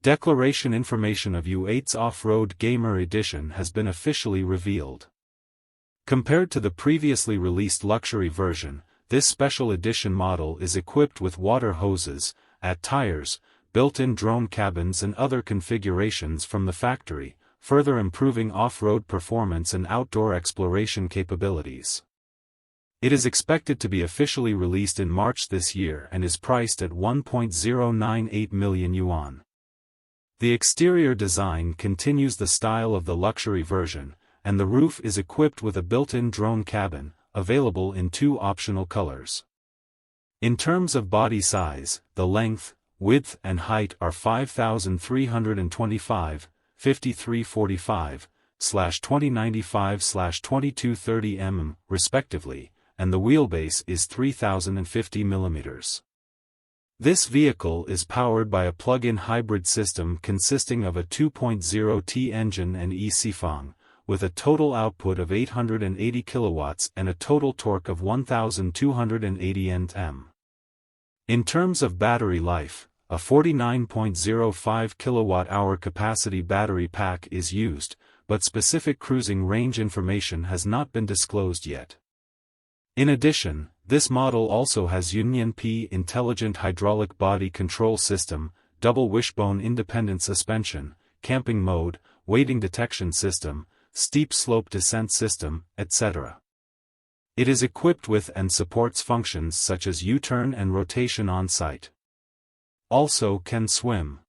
Declaration information of U8's Off-Road Gamer Edition has been officially revealed. Compared to the previously released luxury version, this special edition model is equipped with water hoses, tires, built-in drone cabins and other configurations from the factory, further improving off-road performance and outdoor exploration capabilities. It is expected to be officially released in March this year and is priced at 1.098 million yuan. The exterior design continues the style of the luxury version, and the roof is equipped with a built-in drone cabin, available in 2 optional colors. In terms of body size, the length, width and height are 5,325, 5345, /2095/2230 mm, respectively, and the wheelbase is 3,050 mm. This vehicle is powered by a plug-in hybrid system consisting of a 2.0T engine and Yi Sifang, with a total output of 880 kilowatts and a total torque of 1,280 Nm. In terms of battery life, a 49.05 kilowatt-hour capacity battery pack is used, but specific cruising range information has not been disclosed yet. In addition, this model also has Yangwang intelligent hydraulic body control system, double wishbone independent suspension, camping mode, weighting detection system, steep slope descent system, etc. It is equipped with and supports functions such as U-turn and rotation on-site. Also can swim.